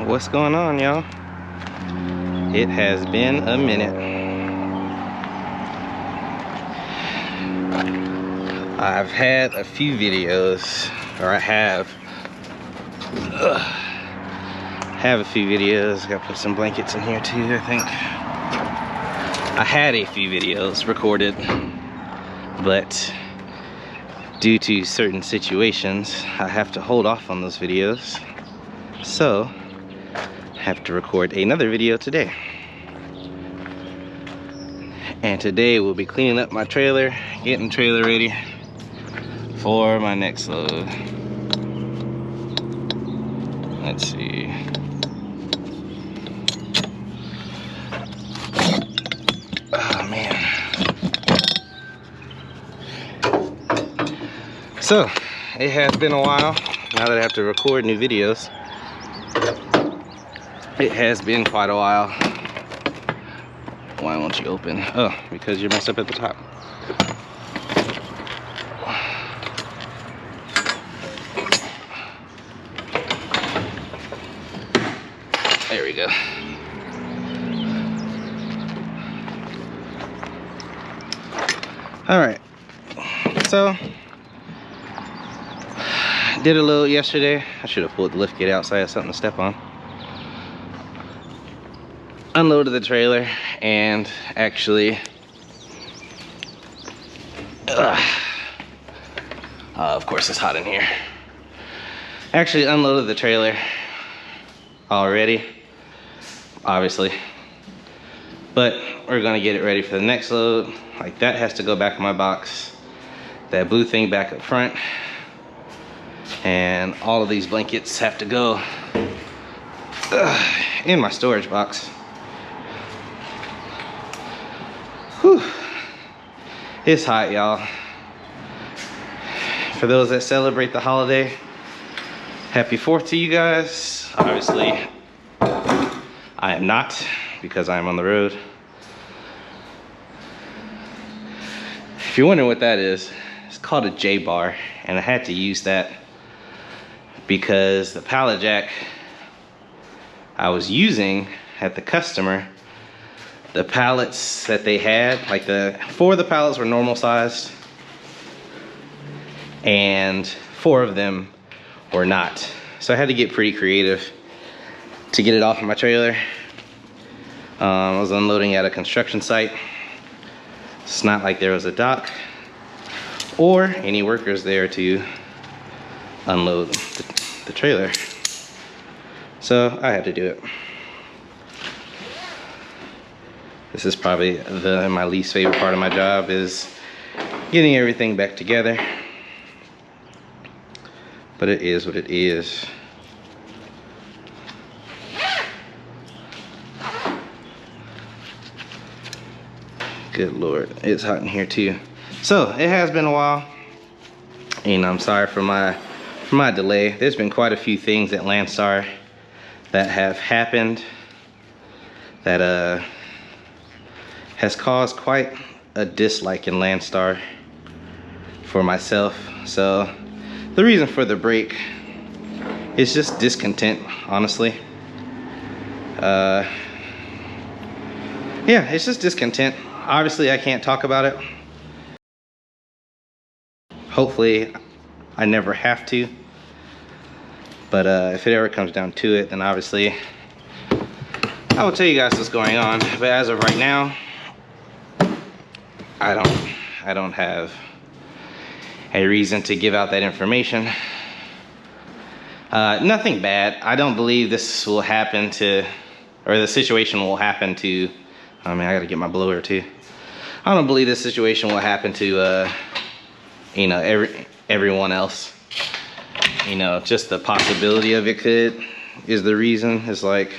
What's going on, y'all? It has been a minute. I've had a few videos, or I have a few videos. Gotta put some blankets in here too, I think. I had a few videos recorded, but due to certain situations, I have to hold off on those videos. So have to record another video today. And today we'll be cleaning up my trailer, getting the trailer ready for my next load. Let's see. Oh man. So it has been a while now that I have to record new videos. It has been quite a while. Why won't you open? Oh, because you're messed up at the top. There we go. All right. So, did a load yesterday. I should have pulled the lift gate out so I had something to step on. Unloaded the trailer and actually of course it's hot in here. Actually unloaded the trailer already, obviously, but we're gonna get it ready for the next load. Like, that has to go back in my box, that blue thing back up front, and all of these blankets have to go in my storage box. Whew. It's hot, y'all. For those that celebrate the holiday, happy 4th to you guys. Obviously, I am not, because I am on the road. If you're wondering what that is, it's called a J-bar, and I had to use that because the pallet jack I was using at the customer, the pallets that they had, like 4 of the pallets were normal sized and 4 of them were not. So I had to get pretty creative to get it off of my trailer. I was unloading at a construction site. It's not like there was a dock or any workers there to unload the trailer. So I had to do it. This is probably my least favorite part of my job, is getting everything back together. But it is what it is. Good Lord, it's hot in here too. So it has been a while, and I'm sorry for my delay. There's been quite a few things at Landstar that have happened that has caused quite a dislike in Landstar for myself. So the reason for the break is just discontent, honestly. Yeah, it's just discontent. Obviously, I can't talk about it. Hopefully, I never have to. But if it ever comes down to it, then obviously I will tell you guys what's going on. But as of right now, I don't have a reason to give out that information. Nothing bad. I don't believe this will happen to, or the situation will happen to, I mean, I gotta get my blower too. I don't believe this situation will happen to, you know, everyone else. you know, just the possibility of it could is the reason. It's like,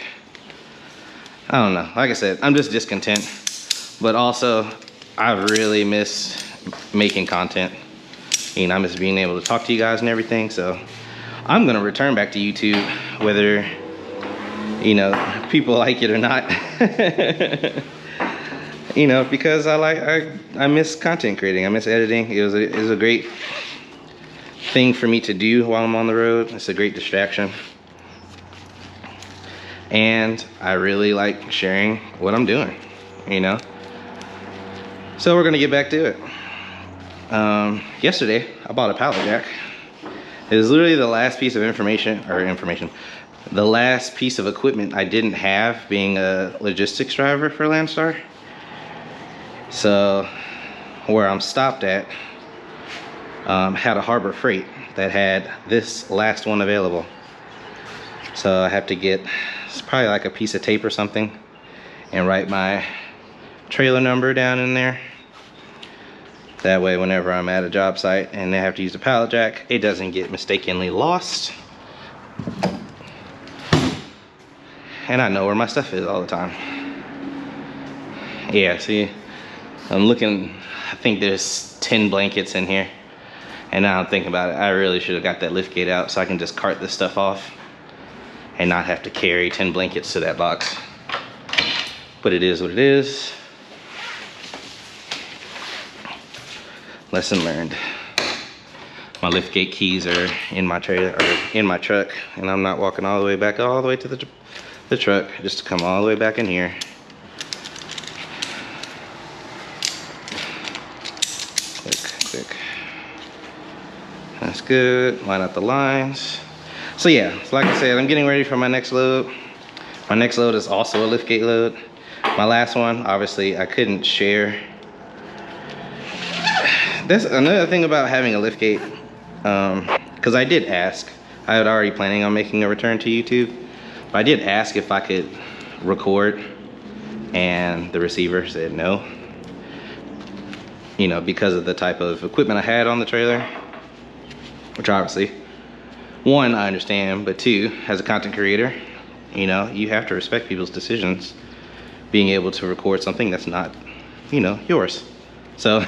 I don't know. Like I said, I'm just discontent. But also, I really miss making content. You know, I miss being able to talk to you guys and everything. So I'm gonna return back to YouTube, whether, you know, people like it or not. You know, because I miss content creating. I miss editing. It was a great thing for me to do while I'm on the road. It's a great distraction. And I really like sharing what I'm doing, you know? So we're gonna get back to it. Yesterday, I bought a pallet jack. It was literally the last piece of the last piece of equipment I didn't have, being a logistics driver for Landstar. So where I'm stopped at had a Harbor Freight that had this last one available. So I have to get, it's probably like a piece of tape or something, and write my trailer number down in there. That way whenever I'm at a job site and they have to use a pallet jack, it doesn't get mistakenly lost. And I know where my stuff is all the time. Yeah, see, I'm looking, I think there's 10 blankets in here. And now I'm thinking about it, I really should have got that lift gate out so I can just cart this stuff off and not have to carry 10 blankets to that box. But it is what it is. Lesson learned. My lift gate keys are in my trailer, or in my truck, and I'm not walking all the way back, all the way to the truck, just to come all the way back in here. Quick. That's good. Line up the lines. So yeah, like I said, I'm getting ready for my next load. My next load is also a lift gate load. My last one, obviously, I couldn't share. That's another thing about having a liftgate, because I did ask. I had already planning on making a return to YouTube, but I did ask if I could record, and the receiver said no. You know, because of the type of equipment I had on the trailer, which obviously, one, I understand, but two, as a content creator, you know, you have to respect people's decisions, being able to record something that's not, you know, yours. So,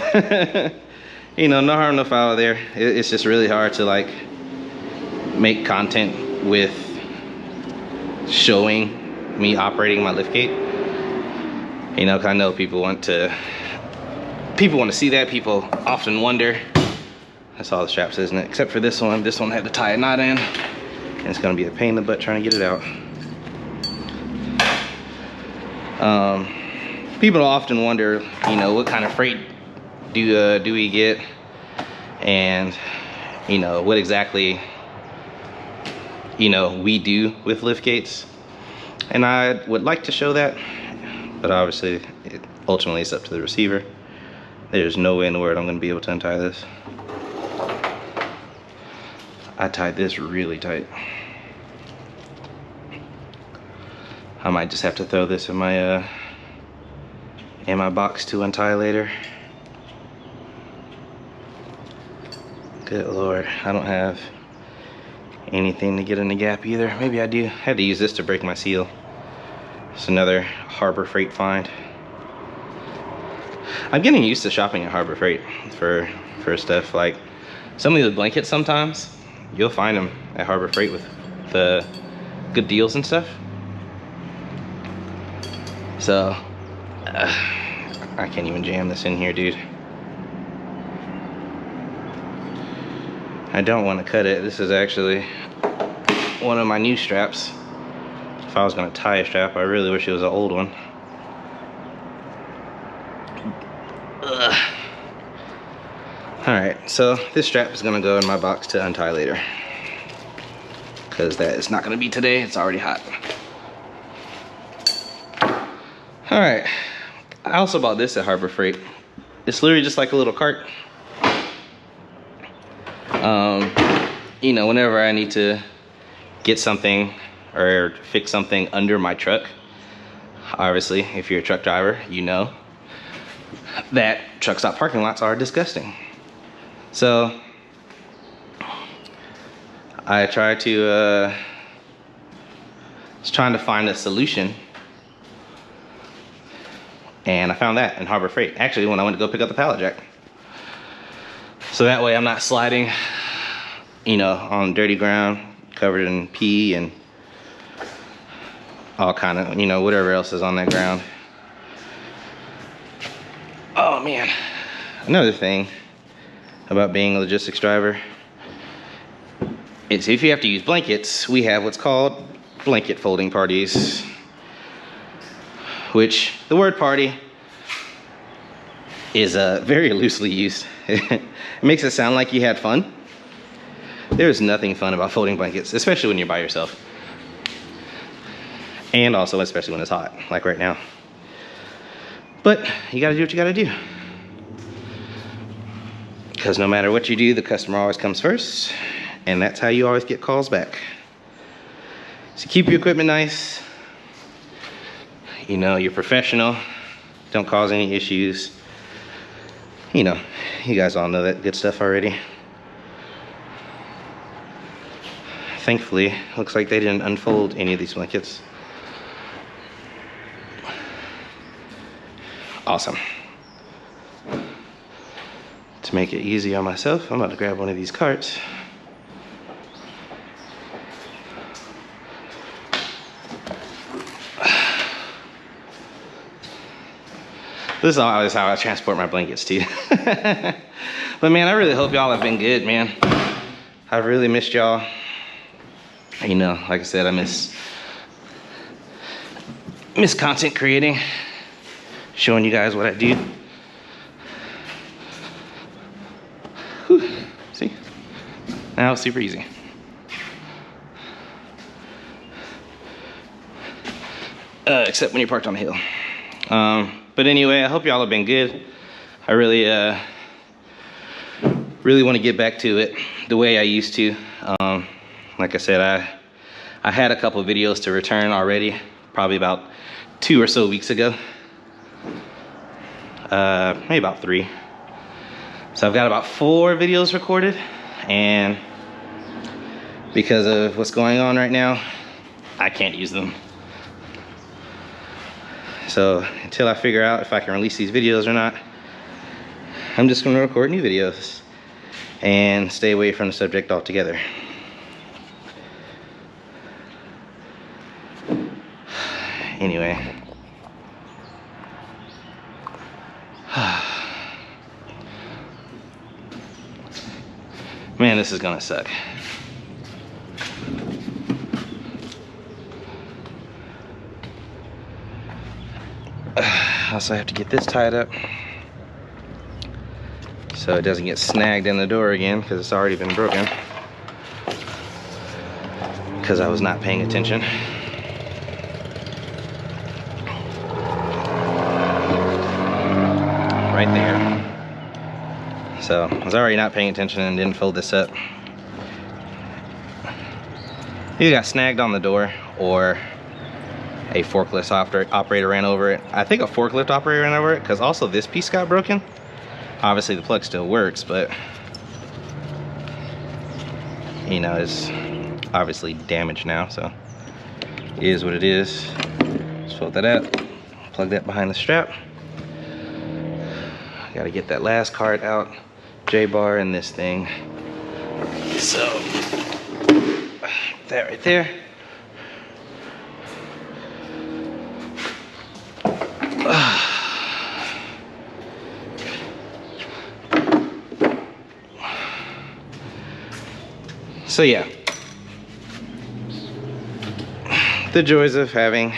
you know, no harm, no foul there. It's just really hard to like make content with showing me operating my liftgate. You know, 'cause I know people want to see that. People often wonder. That's all the straps, isn't it? Except for this one. This one had to tie a knot in, and it's gonna be a pain in the butt trying to get it out. People often wonder, you know, what kind of freight do we get, and you know what exactly, you know, we do with lift gates. And I would like to show that, but obviously it ultimately is up to the receiver. There's no way in the world I'm going to be able to untie this. I tied this really tight. I might just have to throw this in my box to untie later. Good Lord, I don't have anything to get in the gap either. Maybe I do. I had to use this to break my seal. It's another Harbor Freight find. I'm getting used to shopping at Harbor Freight for stuff. Like some of the blankets, sometimes you'll find them at Harbor Freight with the good deals and stuff. So I can't even jam this in here, dude. I don't want to cut it. This is actually one of my new straps. If I was going to tie a strap, I really wish it was an old one. Alright, so this strap is going to go in my box to untie later, because that is not going to be today. It's already hot. Alright, I also bought this at Harbor Freight. It's literally just like a little cart. You know, whenever I need to get something or fix something under my truck, obviously, if you're a truck driver, you know that truck stop parking lots are disgusting. So I tried to, was trying to find a solution, and I found that in Harbor Freight. Actually, when I went to go pick up the pallet jack. So that way I'm not sliding, you know, on dirty ground, covered in pee and all kind of, you know, whatever else is on that ground. Oh man, another thing about being a logistics driver is if you have to use blankets, we have what's called blanket folding parties, which the word party is very loosely used. It makes it sound like you had fun. There's nothing fun about folding blankets, especially when you're by yourself. And also especially when it's hot, like right now. But you gotta do what you gotta do. Because no matter what you do, the customer always comes first, and that's how you always get calls back. So keep your equipment nice. You know, you're professional. Don't cause any issues. You know, you guys all know that good stuff already. Thankfully, looks like they didn't unfold any of these blankets. Awesome. To make it easy on myself, I'm about to grab one of these carts. This is always how I transport my blankets too. But man, I really hope y'all have been good, man. I've really missed y'all. You know, like I said, I miss content creating, showing you guys what I do. Whew. See? Now it's super easy. Except when you're parked on a hill. But anyway, I hope y'all have been good. I really want to get back to it the way I used to. Like I said, I had a couple of videos to return already, probably about 2 or so weeks ago. Maybe about 3. So I've got about 4 videos recorded, and because of what's going on right now, I can't use them. So until I figure out if I can release these videos or not, I'm just gonna record new videos and stay away from the subject altogether. Anyway. Man, this is gonna suck. Also, I have to get this tied up so it doesn't get snagged in the door again, because it's already been broken because I was not paying attention. Right there. So I was already not paying attention and didn't fold this up. Either got snagged on the door or a forklift operator ran over it. I think a forklift operator ran over it, because also this piece got broken. Obviously the plug still works, but you know, it's obviously damaged now, so it is what it is. Just fold that out, plug that behind the strap. Gotta get that last cart out, J-bar and this thing. So that right there. So yeah, the joys of having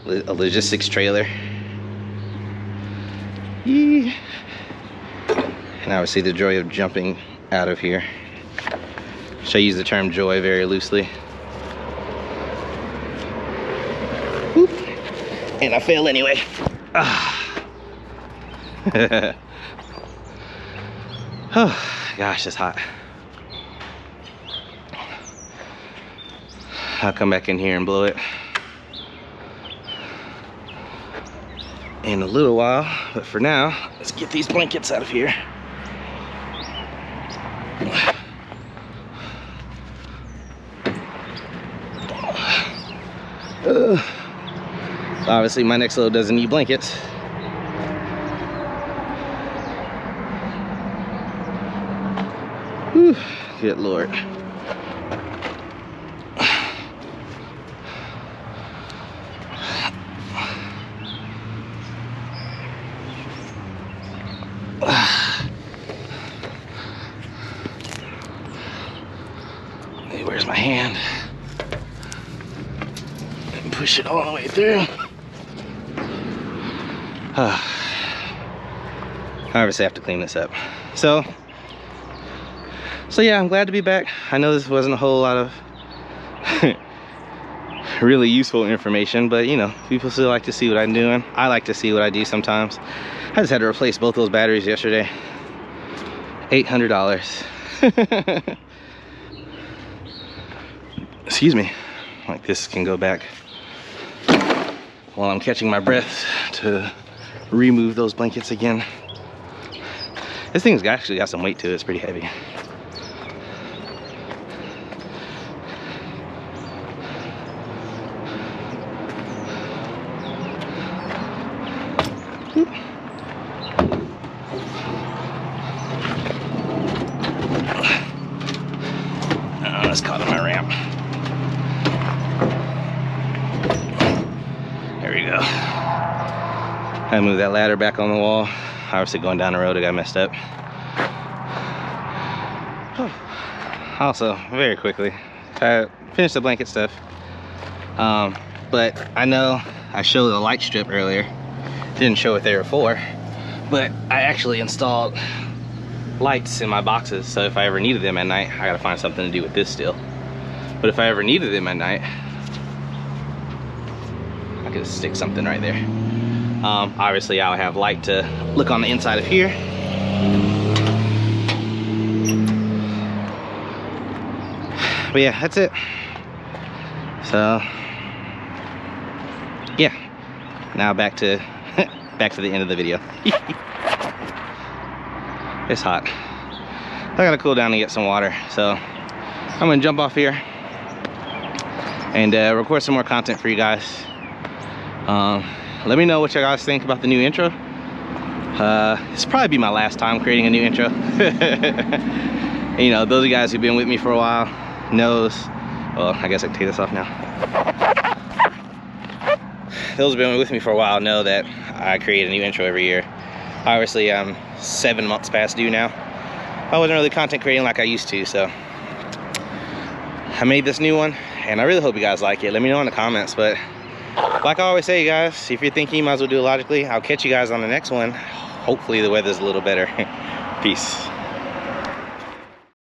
a logistics trailer. Yee. And obviously the joy of jumping out of here. Should I use the term joy very loosely? Whoop. And I fail anyway. Oh gosh, it's hot. I'll come back in here and blow it in a little while, but for now, let's get these blankets out of here. Obviously my next load doesn't need blankets. Whew, good Lord. Hey, where's my hand? And push it all the way through. I obviously have to clean this up. So yeah, I'm glad to be back. I know this wasn't a whole lot of really useful information, but you know, people still like to see what I'm doing. I like to see what I do sometimes. I just had to replace both those batteries yesterday. $800. Excuse me. Like this can go back while I'm catching my breath to remove those blankets again. This thing's actually got some weight to it. It's pretty heavy. Oh, that's caught on my ramp. There we go. I moved that ladder back on the wall. Obviously going down the road, it got messed up. Also, very quickly, I finished the blanket stuff. But I know I showed the light strip earlier. Didn't show it there before, but I actually installed lights in my boxes, so if I ever needed them at night, I gotta find something to do with this still. But if I ever needed them at night, I could stick something right there. Obviously I'll have light to look on the inside of here. But yeah, that's it. So yeah, now back to the end of the video. It's hot. I gotta cool down and get some water, so I'm gonna jump off here and record some more content for you guys. Let me know what you guys think about the new intro. It's probably be my last time creating a new intro. You know, those of you guys who've been with me for a while knows, well, I guess I can take this off now. Those who've been with me for a while know that I create a new intro every year. Obviously, I'm 7 months past due now. I wasn't really content creating like I used to, so I made this new one, and I really hope you guys like it. Let me know in the comments, but like I always say, you guys, if you're thinking you might as well do it logically, I'll catch you guys on the next one. Hopefully the weather's a little better. Peace.